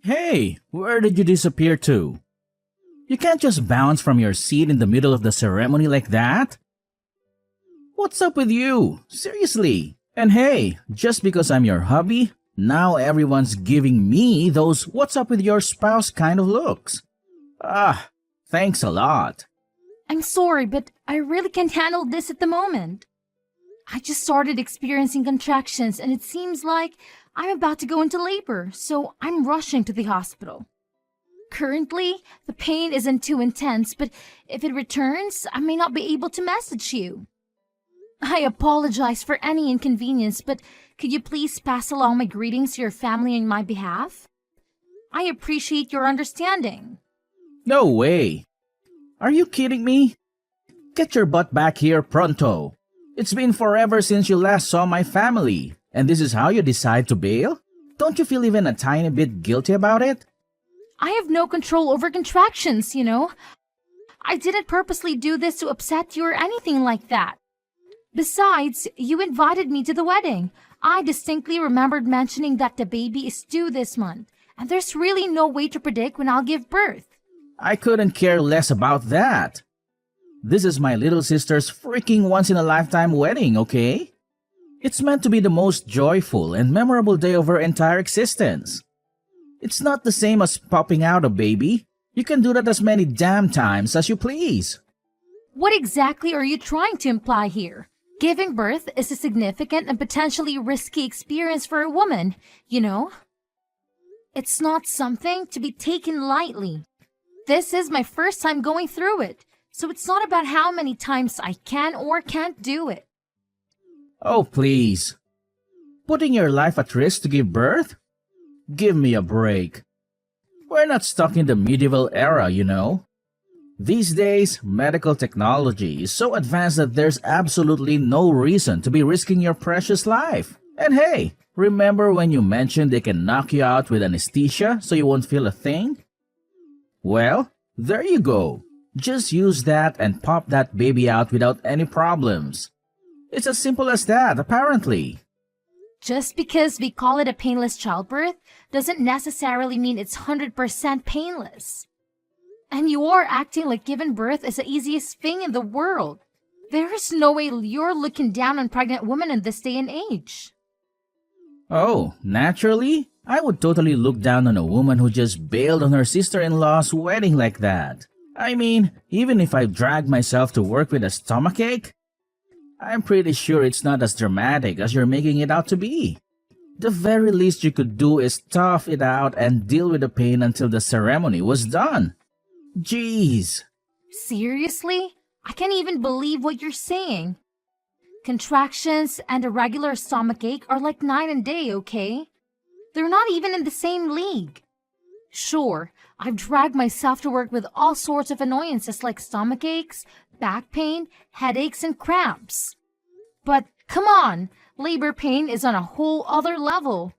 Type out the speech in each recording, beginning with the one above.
Hey, where did you disappear to? You can't just bounce from your seat in the middle of the ceremony like that. What's up with you? Seriously. And hey, just because I'm your hubby, now everyone's giving me those what's up with your spouse kind of looks. Ah, thanks a lot. I'm sorry, but I really can't handle this at the moment. I just started experiencing contractions and it seems like I'm about to go into labor, so I'm rushing to the hospital. Currently, the pain isn't too intense, but if it returns, I may not be able to message you. I apologize for any inconvenience, but could you please pass along my greetings to your family on my behalf? I appreciate your understanding. No way. Are you kidding me? Get your butt back here pronto. It's been forever since you last saw my family, and this is how you decide to bail? Don't you feel even a tiny bit guilty about it? I have no control over contractions, you know. I didn't purposely do this to upset you or anything like that. Besides, you invited me to the wedding. I distinctly remembered mentioning that the baby is due this month, and there's really no way to predict when I'll give birth. I couldn't care less about that. This is my little sister's freaking once-in-a-lifetime wedding, okay? It's meant to be the most joyful and memorable day of her entire existence. It's not the same as popping out a baby. You can do that as many damn times as you please. What exactly are you trying to imply here? Giving birth is a significant and potentially risky experience for a woman, you know? It's not something to be taken lightly. This is my first time going through it, so it's not about how many times I can or can't do it. Oh, please. Putting your life at risk to give birth? Give me a break. We're not stuck in the medieval era, you know. These days, medical technology is so advanced that there's absolutely no reason to be risking your precious life. And hey, remember when you mentioned they can knock you out with anesthesia so you won't feel a thing? Well, there you go. Just use that and pop that baby out without any problems. It's as simple as that, apparently. Just because we call it a painless childbirth doesn't necessarily mean it's 100% painless. And you are acting like giving birth is the easiest thing in the world. There is no way you're looking down on pregnant women in this day and age. Oh, naturally? I would totally look down on a woman who just bailed on her sister-in-law's wedding like that. I mean, even if I drag myself to work with a stomachache, I'm pretty sure it's not as dramatic as you're making it out to be. The very least you could do is tough it out and deal with the pain until the ceremony was done. Jeez. Seriously? I can't even believe what you're saying. Contractions and a regular stomachache are like night and day, okay? They're not even in the same league. Sure, I've dragged myself to work with all sorts of annoyances like stomachaches, back pain, headaches, and cramps. But come on, labor pain is on a whole other level.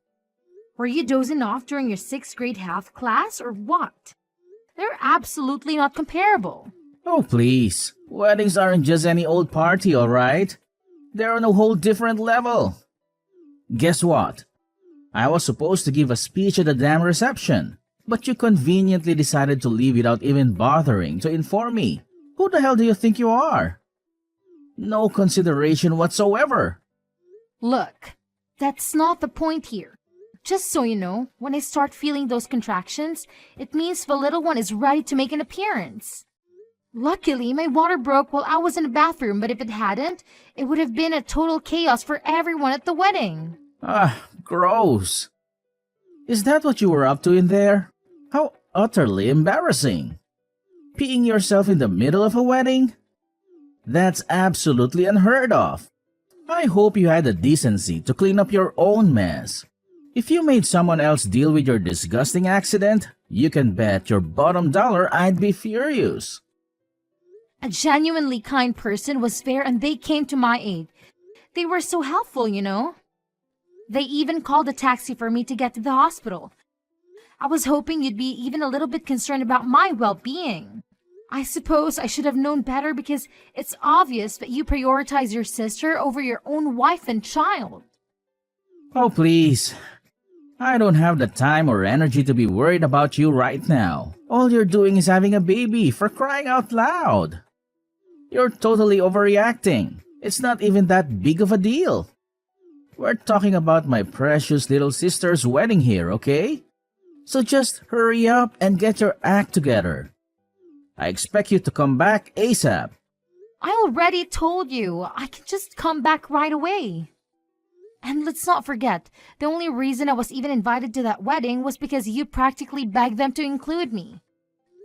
Were you dozing off during your 6th grade health class or what? They're absolutely not comparable. Oh, please. Weddings aren't just any old party, alright? They're on a whole different level. Guess what? I was supposed to give a speech at the damn reception, but you conveniently decided to leave without even bothering to inform me. Who the hell do you think you are? No consideration whatsoever. Look, that's not the point here. Just so you know, when I start feeling those contractions, it means the little one is ready to make an appearance. Luckily, my water broke while I was in the bathroom, but if it hadn't, it would have been a total chaos for everyone at the wedding. Ah, gross. Is that what you were up to in there? How utterly embarrassing. Peeing yourself in the middle of a wedding? That's absolutely unheard of. I hope you had the decency to clean up your own mess. If you made someone else deal with your disgusting accident, you can bet your bottom dollar I'd be furious. A genuinely kind person was there and they came to my aid. They were so helpful, you know. They even called a taxi for me to get to the hospital. I was hoping you'd be even a little bit concerned about my well-being. I suppose I should have known better because it's obvious that you prioritize your sister over your own wife and child. Oh, please. I don't have the time or energy to be worried about you right now. All you're doing is having a baby, for crying out loud. You're totally overreacting. It's not even that big of a deal. We're talking about my precious little sister's wedding here, okay? So just hurry up and get your act together. I expect you to come back ASAP. I already told you I can just come back right away. And let's not forget, the only reason I was even invited to that wedding was because you practically begged them to include me.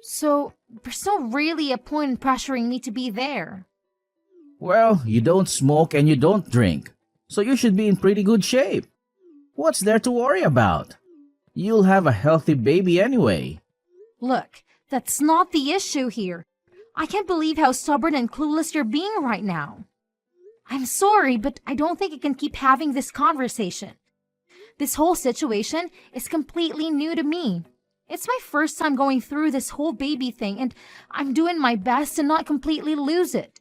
So there's not really a point in pressuring me to be there. Well, you don't smoke and you don't drink, so you should be in pretty good shape. What's there to worry about? You'll have a healthy baby anyway. Look, that's not the issue here. I can't believe how stubborn and clueless you're being right now. I'm sorry, but I don't think I can keep having this conversation. This whole situation is completely new to me. It's my first time going through this whole baby thing, and I'm doing my best to not completely lose it.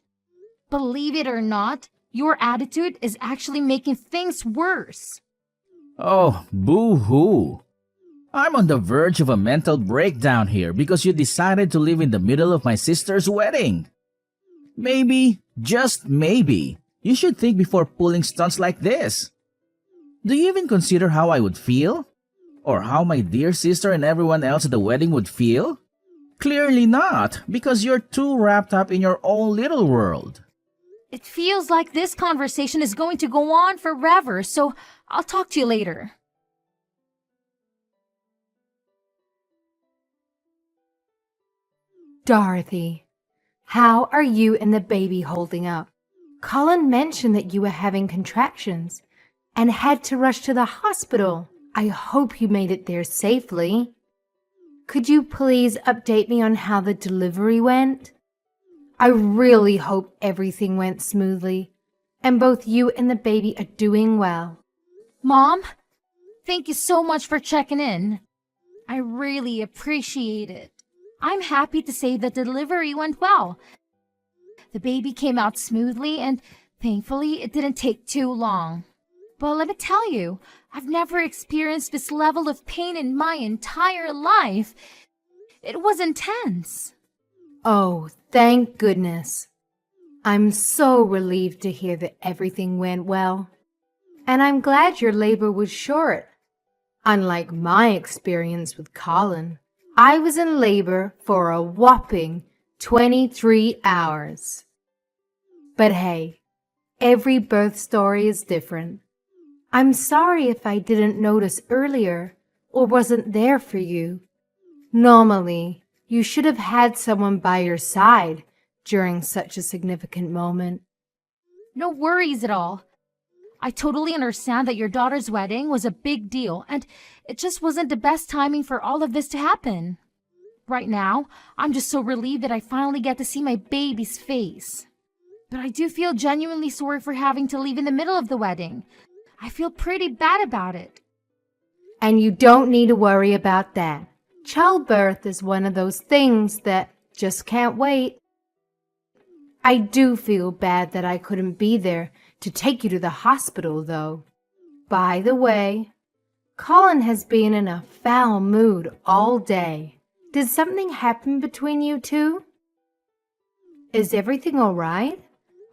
Believe it or not, your attitude is actually making things worse. Oh, boo-hoo. I'm on the verge of a mental breakdown here because you decided to live in the middle of my sister's wedding. Maybe, just maybe, you should think before pulling stunts like this. Do you even consider how I would feel? Or how my dear sister and everyone else at the wedding would feel? Clearly not, because you're too wrapped up in your own little world. It feels like this conversation is going to go on forever, so I'll talk to you later. Dorothy, how are you and the baby holding up? Colin mentioned that you were having contractions and had to rush to the hospital. I hope you made it there safely. Could you please update me on how the delivery went? I really hope everything went smoothly and both you and the baby are doing well. Mom, thank you so much for checking in. I really appreciate it. I'm happy to say the delivery went well. The baby came out smoothly and thankfully it didn't take too long. But let me tell you, I've never experienced this level of pain in my entire life. It was intense. Oh, thank goodness. I'm so relieved to hear that everything went well. And I'm glad your labor was short. Unlike my experience with Colin, I was in labor for a whopping 23 hours. But hey, every birth story is different. I'm sorry if I didn't notice earlier or wasn't there for you. Normally, you should have had someone by your side during such a significant moment. No worries at all. I totally understand that your daughter's wedding was a big deal, and it just wasn't the best timing for all of this to happen. Right now, I'm just so relieved that I finally get to see my baby's face. But I do feel genuinely sorry for having to leave in the middle of the wedding. I feel pretty bad about it. And you don't need to worry about that. Childbirth is one of those things that just can't wait. I do feel bad that I couldn't be there to take you to the hospital, though. By the way, Colin has been in a foul mood all day. Did something happen between you two? Is everything all right?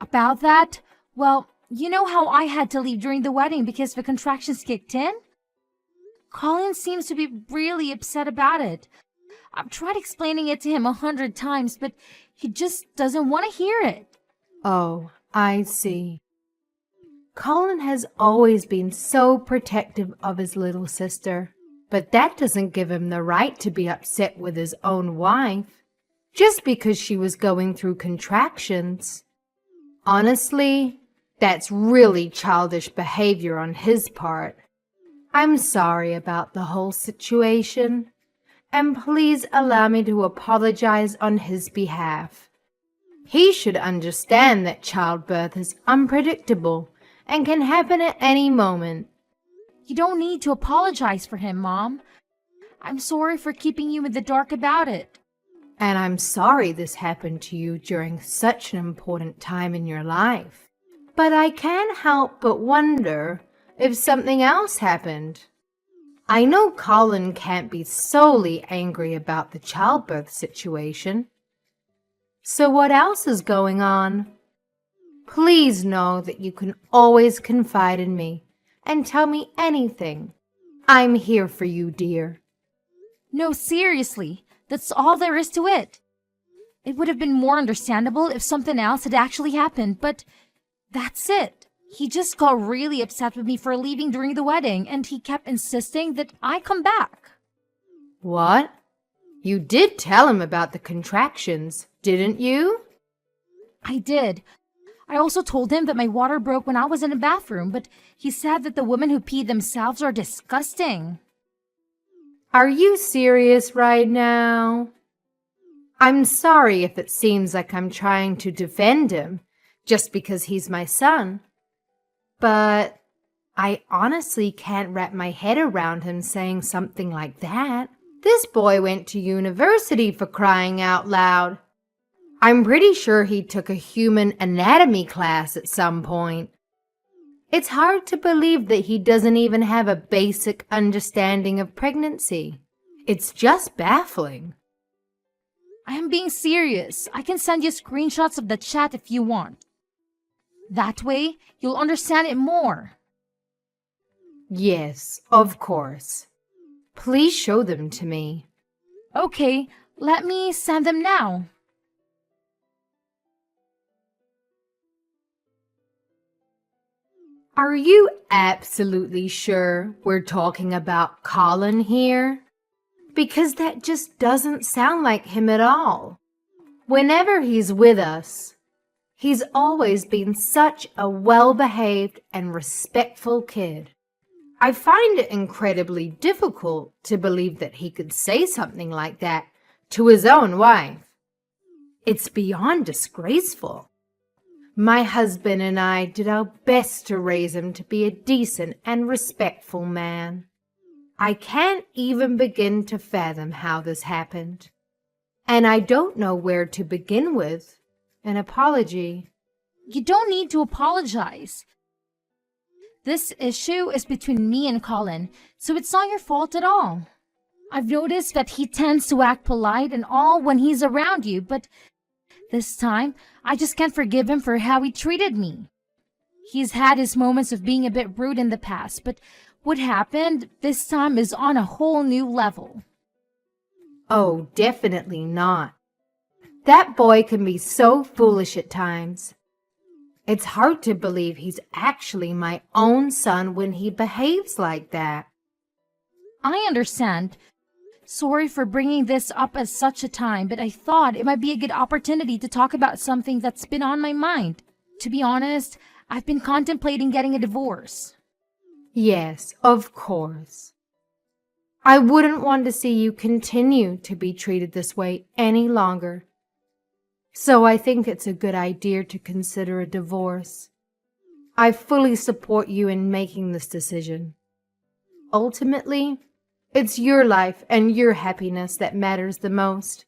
About that, well, you know how I had to leave during the wedding because the contractions kicked in? Colin seems to be really upset about it. I've tried explaining it to him 100 times, but he just doesn't want to hear it. Oh, I see. Colin has always been so protective of his little sister, but that doesn't give him the right to be upset with his own wife just because she was going through contractions. Honestly, that's really childish behavior on his part. I'm sorry about the whole situation, and please allow me to apologize on his behalf. He should understand that childbirth is unpredictable and can happen at any moment. You don't need to apologize for him, Mom. I'm sorry for keeping you in the dark about it. And I'm sorry this happened to you during such an important time in your life. But I can't help but wonder if something else happened. I know Colin can't be solely angry about the childbirth situation. So what else is going on? Please know that you can always confide in me and tell me anything. I'm here for you, dear. No, seriously, that's all there is to it. It would have been more understandable if something else had actually happened, but that's it. He just got really upset with me for leaving during the wedding, and he kept insisting that I come back. What? You did tell him about the contractions, didn't you? I did. I also told him that my water broke when I was in the bathroom, but he said that the women who pee themselves are disgusting. Are you serious right now? I'm sorry if it seems like I'm trying to defend him just because he's my son. But I honestly can't wrap my head around him saying something like that. This boy went to university, for crying out loud. I'm pretty sure he took a human anatomy class at some point. It's hard to believe that he doesn't even have a basic understanding of pregnancy. It's just baffling. I am being serious. I can send you screenshots of the chat if you want. That way, you'll understand it more. Yes, of course. Please show them to me. Okay, let me send them now. Are you absolutely sure we're talking about Colin here? Because that just doesn't sound like him at all. Whenever he's with us, he's always been such a well-behaved and respectful kid. I find it incredibly difficult to believe that he could say something like that to his own wife. It's beyond disgraceful. My husband and I did our best to raise him to be a decent and respectful man. I can't even begin to fathom how this happened. And I don't know where to begin with an apology. You don't need to apologize. This issue is between me and Colin, so it's not your fault at all. I've noticed that he tends to act polite and all when he's around you, but this time, I just can't forgive him for how he treated me. He's had his moments of being a bit rude in the past, but what happened this time is on a whole new level. Oh, definitely not. That boy can be so foolish at times. It's hard to believe he's actually my own son when he behaves like that. I understand. Sorry for bringing this up at such a time, but I thought it might be a good opportunity to talk about something that's been on my mind. To be honest, I've been contemplating getting a divorce. Yes, of course. I wouldn't want to see you continue to be treated this way any longer. So I think it's a good idea to consider a divorce. I fully support you in making this decision. Ultimately, it's your life and your happiness that matters the most.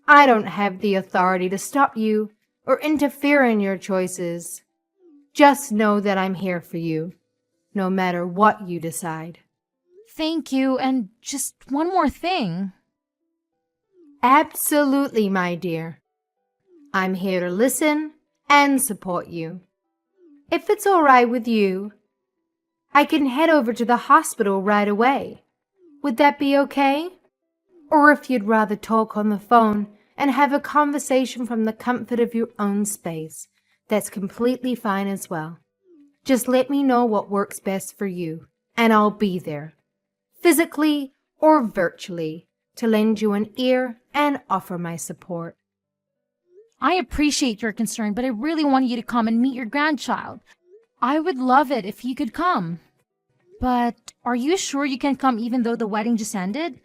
I don't have the authority to stop you or interfere in your choices. Just know that I'm here for you, no matter what you decide. Thank you, and just one more thing. Absolutely, my dear. I'm here to listen and support you. If it's all right with you, I can head over to the hospital right away. Would that be okay? Or if you'd rather talk on the phone and have a conversation from the comfort of your own space, that's completely fine as well. Just let me know what works best for you, and I'll be there, physically or virtually, to lend you an ear and offer my support. I appreciate your concern, but I really want you to come and meet your grandchild. I would love it if you could come. But are you sure you can come even though the wedding just ended?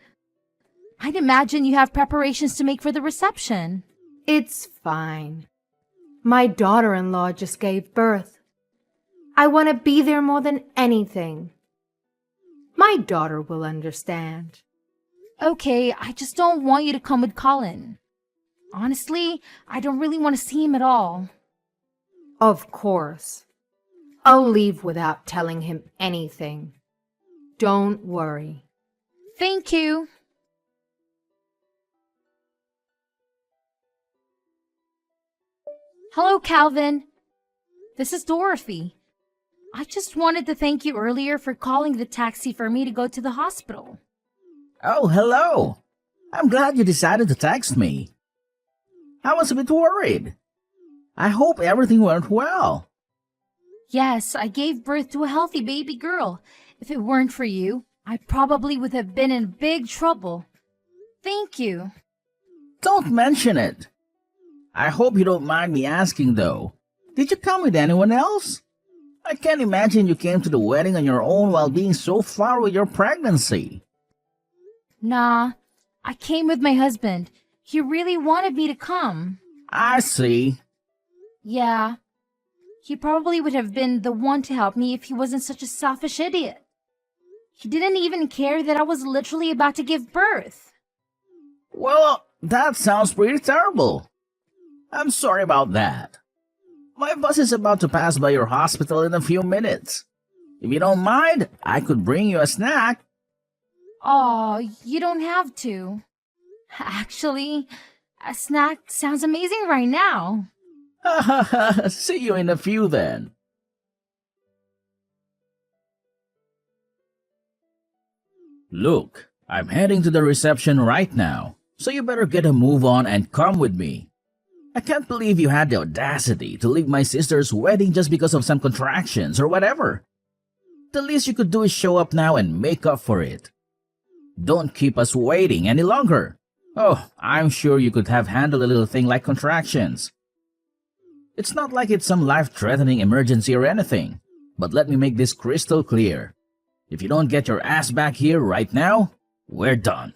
I'd imagine you have preparations to make for the reception. It's fine. My daughter-in-law just gave birth. I want to be there more than anything. My daughter will understand. Okay, I just don't want you to come with Colin. Honestly, I don't really want to see him at all. Of course. I'll leave without telling him anything. Don't worry. Thank you. Hello, Calvin. This is Dorothy. I just wanted to thank you earlier for calling the taxi for me to go to the hospital. Oh, hello. I'm glad you decided to text me. I was a bit worried. I hope everything went well. Yes, I gave birth to a healthy baby girl. If it weren't for you, I probably would have been in big trouble. Thank you. Don't mention it. I hope you don't mind me asking, though. Did you come with anyone else? I can't imagine you came to the wedding on your own while being so far with your pregnancy. Nah, I came with my husband. He really wanted me to come. I see. Yeah, he probably would have been the one to help me if he wasn't such a selfish idiot. He didn't even care that I was literally about to give birth. Well, that sounds pretty terrible. I'm sorry about that. My bus is about to pass by your hospital in a few minutes. If you don't mind, I could bring you a snack. Oh, you don't have to. Actually, a snack sounds amazing right now. Ha ha ha, see you in a few then. Look, I'm heading to the reception right now, so you better get a move on and come with me. I can't believe you had the audacity to leave my sister's wedding just because of some contractions or whatever. The least you could do is show up now and make up for it. Don't keep us waiting any longer. Oh, I'm sure you could have handled a little thing like contractions. It's not like it's some life-threatening emergency or anything, but let me make this crystal clear. If you don't get your ass back here right now, we're done.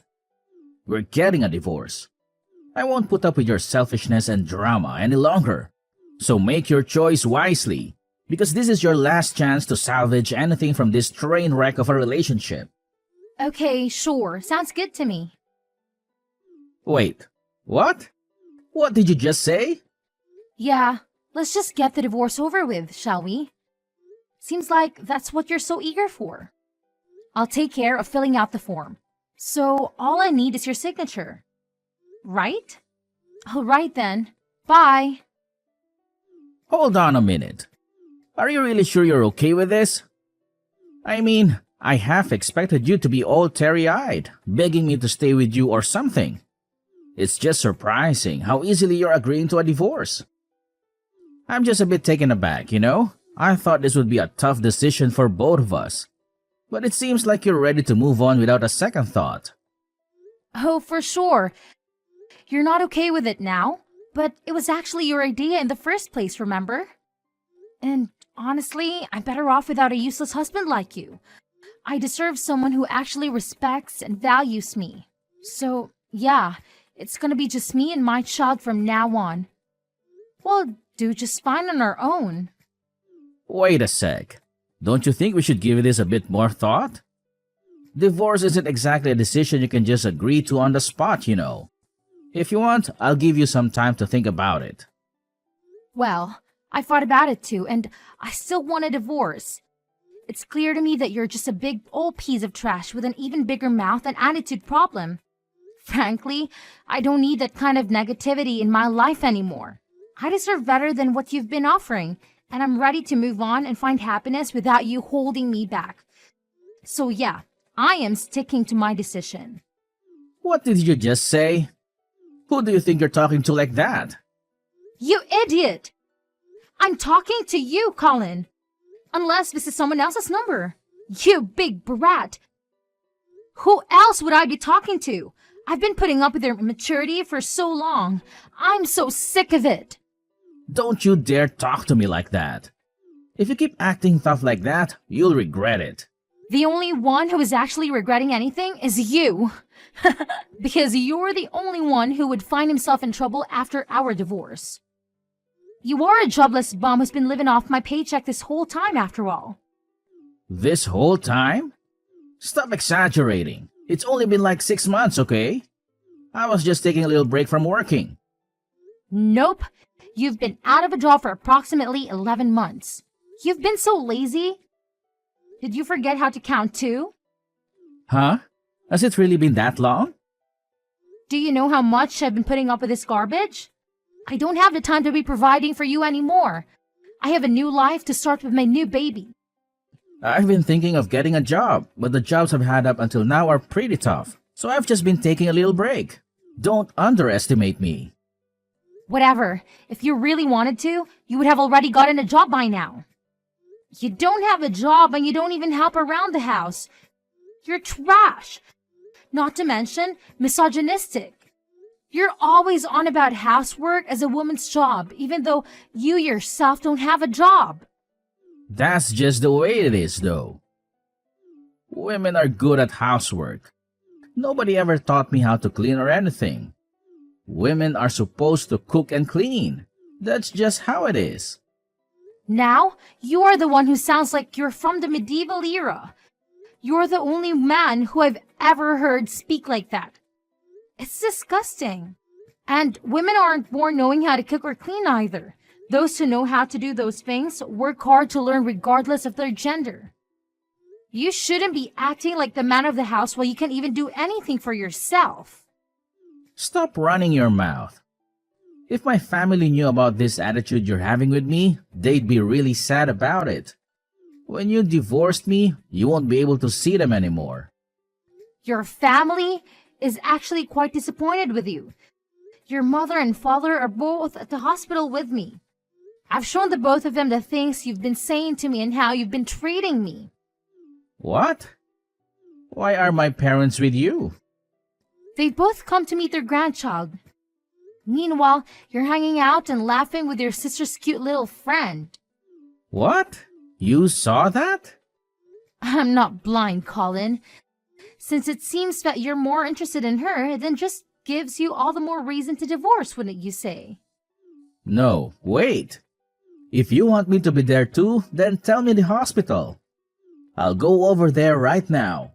We're getting a divorce. I won't put up with your selfishness and drama any longer. So make your choice wisely, because this is your last chance to salvage anything from this train wreck of a relationship. Okay, sure. Sounds good to me. Wait, what? What did you just say? Yeah, let's just get the divorce over with, shall we? Seems like that's what you're so eager for. I'll take care of filling out the form. So all I need is your signature. Right? All right then. Bye. Hold on a minute. Are you really sure you're okay with this? I mean, I half expected you to be all teary-eyed, begging me to stay with you or something. It's just surprising how easily you're agreeing to a divorce. I'm just a bit taken aback, you know? I thought this would be a tough decision for both of us. But it seems like you're ready to move on without a second thought. Oh, for sure. You're not okay with it now, but it was actually your idea in the first place, remember? And honestly, I'm better off without a useless husband like you. I deserve someone who actually respects and values me. So, yeah, it's gonna be just me and my child from now on. We'll do just fine on our own. Wait a sec. Don't you think we should give this a bit more thought? Divorce isn't exactly a decision you can just agree to on the spot, you know. If you want, I'll give you some time to think about it. Well, I thought about it too, and I still want a divorce. It's clear to me that you're just a big old piece of trash with an even bigger mouth and attitude problem. Frankly, I don't need that kind of negativity in my life anymore. I deserve better than what you've been offering, and I'm ready to move on and find happiness without you holding me back. So yeah, I am sticking to my decision. What did you just say? Who do you think you're talking to like that? You idiot! I'm talking to you, Colin. Unless this is someone else's number. You big brat. Who else would I be talking to? I've been putting up with their immaturity for so long. I'm so sick of it. Don't you dare talk to me like that. If you keep acting tough like that, you'll regret it. The only one who is actually regretting anything is you. Because you're the only one who would find himself in trouble after our divorce. You are a jobless bum who's been living off my paycheck this whole time after all. This whole time? Stop exaggerating. It's only been like 6 months, okay? I was just taking a little break from working. Nope. You've been out of a job for approximately 11 months. You've been so lazy. Did you forget how to count too? Huh? Has it really been that long? Do you know how much I've been putting up with this garbage? I don't have the time to be providing for you anymore. I have a new life to start with my new baby. I've been thinking of getting a job, but the jobs I've had up until now are pretty tough. So I've just been taking a little break. Don't underestimate me. Whatever. If you really wanted to, you would have already gotten a job by now. You don't have a job and you don't even help around the house. You're trash. Not to mention misogynistic. You're always on about housework as a woman's job, even though you yourself don't have a job. That's just the way it is, though. Women are good at housework. Nobody ever taught me how to clean or anything. Women are supposed to cook and clean. That's just how it is. Now, you are the one who sounds like you're from the medieval era. You're the only man who I've ever heard speak like that. It's disgusting. And women aren't born knowing how to cook or clean either. Those who know how to do those things work hard to learn regardless of their gender. You shouldn't be acting like the man of the house while you can't even do anything for yourself. Stop running your mouth. If my family knew about this attitude you're having with me, they'd be really sad about it. When you divorced me, you won't be able to see them anymore. Your family is actually quite disappointed with you. Your mother and father are both at the hospital with me. I've shown the both of them the things you've been saying to me and how you've been treating me. What? Why are my parents with you? They've both come to meet their grandchild. Meanwhile, you're hanging out and laughing with your sister's cute little friend. What? You saw that? I'm not blind, Colin. Since it seems that you're more interested in her, then just gives you all the more reason to divorce, wouldn't you say? No, wait. If you want me to be there too, then tell me the hospital. I'll go over there right now.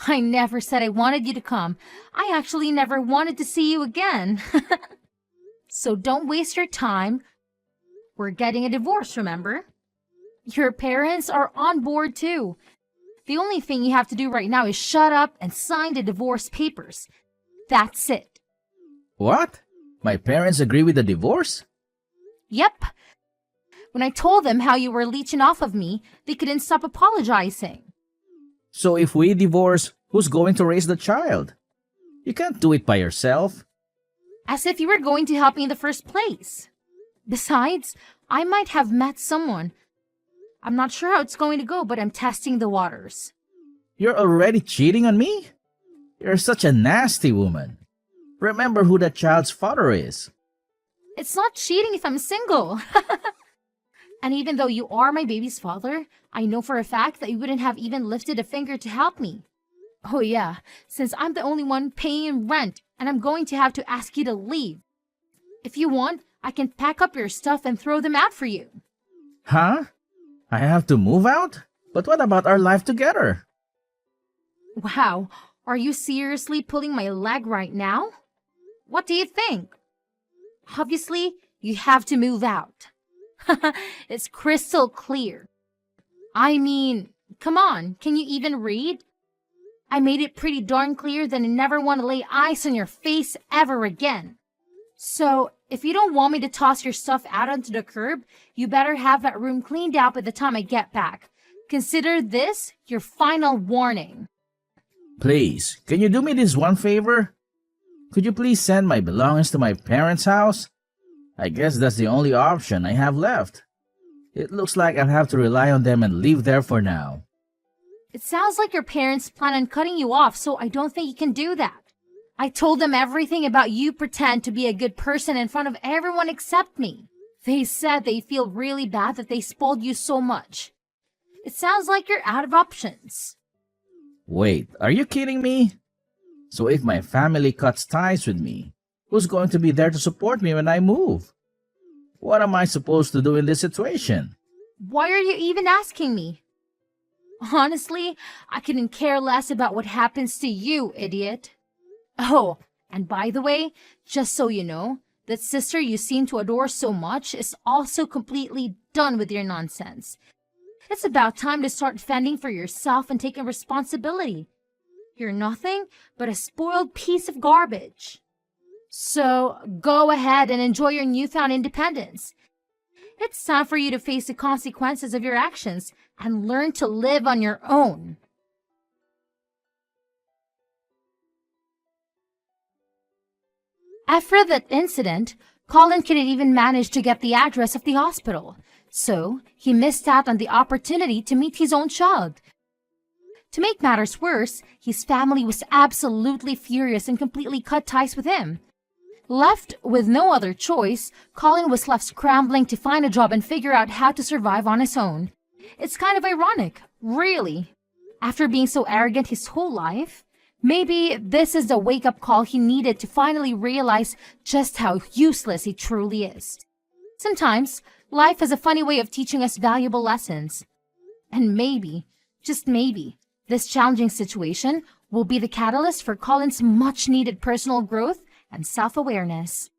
I never said I wanted you to come. I actually never wanted to see you again. So don't waste your time. We're getting a divorce, remember? Your parents are on board too. The only thing you have to do right now is shut up and sign the divorce papers. That's it. What? My parents agree with the divorce? Yep. When I told them how you were leeching off of me, they couldn't stop apologizing. So if we divorce, who's going to raise the child? You can't do it by yourself. As if you were going to help me in the first place. Besides, I might have met someone. I'm not sure how it's going to go, but I'm testing the waters. You're already cheating on me? You're such a nasty woman. Remember who that child's father is. It's not cheating if I'm single. And even though you are my baby's father, I know for a fact that you wouldn't have even lifted a finger to help me. Oh yeah, since I'm the only one paying rent and I'm going to have to ask you to leave. If you want, I can pack up your stuff and throw them out for you. Huh? I have to move out? But what about our life together? Wow, are you seriously pulling my leg right now? What do you think? Obviously, you have to move out. It's crystal clear. I mean, come on, can you even read? I made it pretty darn clear that I never want to lay eyes on your face ever again. So, if you don't want me to toss your stuff out onto the curb, you better have that room cleaned out by the time I get back. Consider this your final warning. Please, can you do me this one favor? Could you please send my belongings to my parents' house? I guess that's the only option I have left. It looks like I'll have to rely on them and live there for now. It sounds like your parents plan on cutting you off, so I don't think you can do that. I told them everything about you pretend to be a good person in front of everyone except me. They said they feel really bad that they spoiled you so much. It sounds like you're out of options. Wait, are you kidding me? So if my family cuts ties with me, who's going to be there to support me when I move? What am I supposed to do in this situation? Why are you even asking me? Honestly, I couldn't care less about what happens to you, idiot. Oh, and by the way, just so you know, that sister you seem to adore so much is also completely done with your nonsense. It's about time to start fending for yourself and taking responsibility. You're nothing but a spoiled piece of garbage. So go ahead and enjoy your newfound independence. It's time for you to face the consequences of your actions and learn to live on your own. After that incident, Colin couldn't even manage to get the address of the hospital, so he missed out on the opportunity to meet his own child. To make matters worse, his family was absolutely furious and completely cut ties with him. Left with no other choice, Colin was left scrambling to find a job and figure out how to survive on his own. It's kind of ironic, really. After being so arrogant his whole life, maybe this is the wake-up call he needed to finally realize just how useless he truly is. Sometimes, life has a funny way of teaching us valuable lessons. And maybe, just maybe, this challenging situation will be the catalyst for Colin's much-needed personal growth and self-awareness.